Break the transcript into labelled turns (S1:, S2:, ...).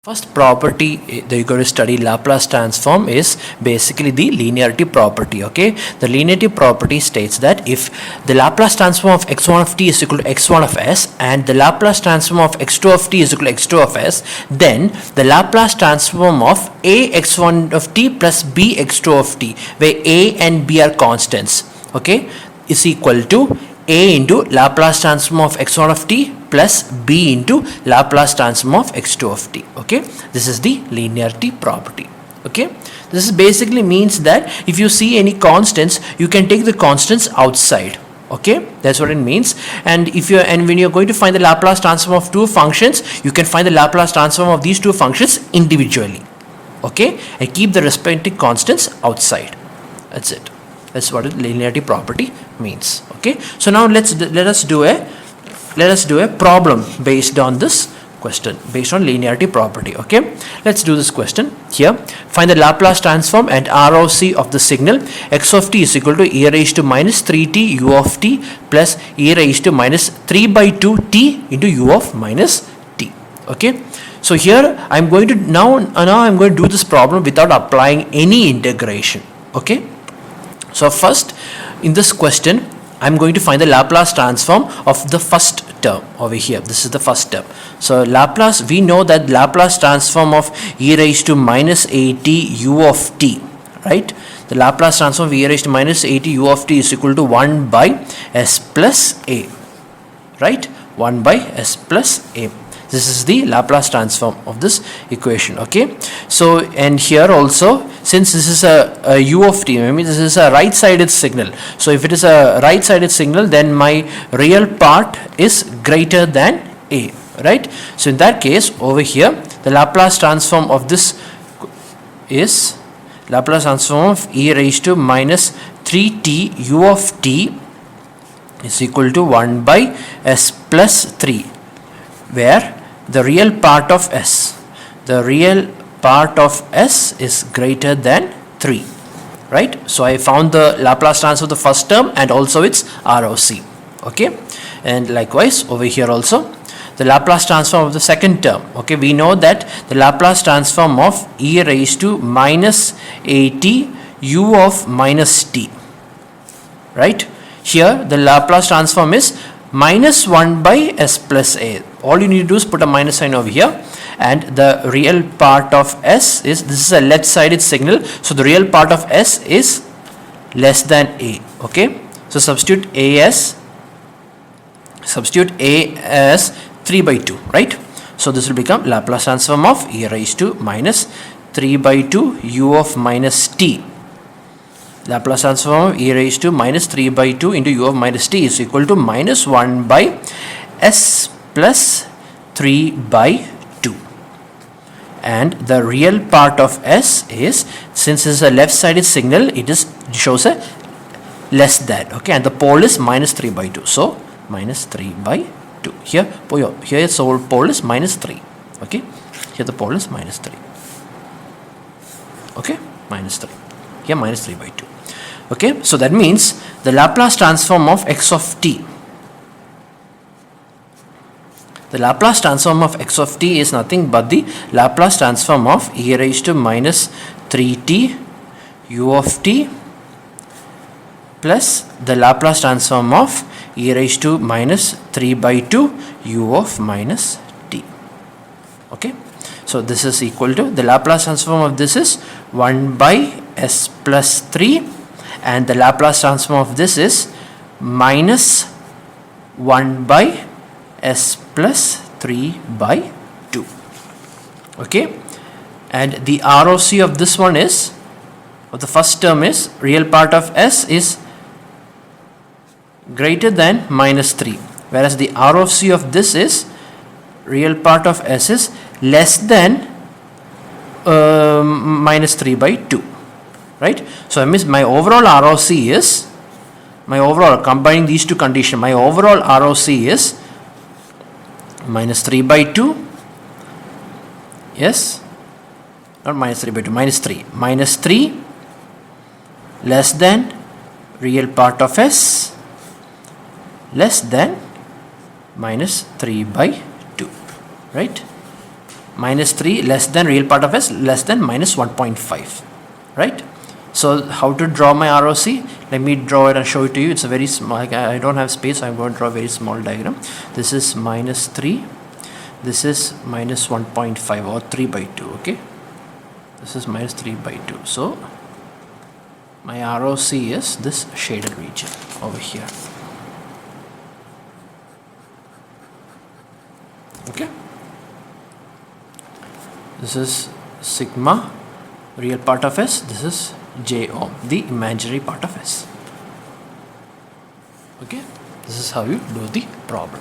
S1: First property that you're going to study Laplace transform is basically the linearity property. Okay, the linearity property states that if the Laplace transform of x1 of t is equal to x1 of s and the Laplace transform of x2 of t is equal to x2 of s, then the Laplace transform of a x1 of t plus b x2 of t, where a and b are constants, okay, is equal to a into Laplace transform of x1 of t plus b into Laplace transform of x2 of t. Okay, this is the linearity property. Okay, this is basically means that if you see any constants, you can take the constants outside. Okay, that's what it means. And if you when you're going to find the Laplace transform of two functions, you can find the Laplace transform of these two functions individually. Okay, and keep the respective constants outside. That's it. That's what the linearity property means. Okay, so now let us do a problem based on this question, based on linearity property. Okay, let's do this question here. Find the Laplace transform and ROC of the signal x of t is equal to e raised to minus 3t u of t plus e raised to minus 3 by 2 t into u of minus t. Okay, so here I'm going to now I'm going to do this problem without applying any integration. Okay, so first in this question I'm going to find the Laplace transform of the first term over here. This is the first term. So Laplace, we know that Laplace transform of e raised to minus at u of t, right? The Laplace transform of e raised to minus at u of t is equal to 1 by s plus a, right? 1 by s plus a. This is the Laplace transform of this equation. Okay, so and here also, since this is a u of t, I mean this is a right sided signal, so if it is a right sided signal, then my real part is greater than a, right? So in that case over here, the Laplace transform of this is Laplace transform of e raised to minus 3t u of t is equal to 1 by s plus 3, where the real part of s is greater than 3, right? So I found the Laplace transform of the first term and also its ROC. Okay, and likewise over here also the Laplace transform of the second term. Okay, we know that the Laplace transform of e raised to minus at u of minus t, right? Here the Laplace transform is minus 1 by s plus a. All you need to do is put a minus sign over here, and the real part of s is, this is a left sided signal, so the real part of s is less than a. Okay, so substitute a as 3 by 2, right? So this will become Laplace transform of e raised to minus 3 by 2 u of minus t. Laplace transform of e raised to minus 3 by 2 into u of minus t is equal to minus 1 by s plus 3 by 2. And the real part of s is, since this is a left sided signal, it shows a less than. Okay, and the pole is minus 3 by 2. So minus 3 by 2. Here the pole is minus 3. Okay, here the pole is minus 3. Okay, minus 3. Here minus 3 by 2. Okay, so that means the Laplace transform of x of t. The Laplace transform of x of t is nothing but the Laplace transform of e raised to minus 3t u of t plus the Laplace transform of e raised to minus 3 by 2 u of minus t. Okay, so this is equal to, the Laplace transform of this is 1 by s plus 3, and the Laplace transform of this is minus 1 by s plus 3 by 2. Okay, and the ROC of this one is, of the first term is, real part of s is greater than minus 3, whereas the ROC of this is, real part of s is less than minus 3 by 2, right? So I mean my overall ROC is, combining these two conditions, my overall ROC is minus 3 by 2, yes, not minus 3 by 2, minus 3 less than real part of s less than minus 3 by 2, right? minus 3 less than real part of S less than minus 1.5, right? So how to draw my ROC? Let me draw it and show it to you. It's a very small, I don't have space, so I'm going to draw a very small diagram. This is minus 3, this is minus 1.5 or 3 by 2, okay? This is minus 3 by 2. So my ROC is this shaded region over here. Okay? This is sigma, real part of S. This is J ohm, the imaginary part of S. Okay? This is how you do the problem.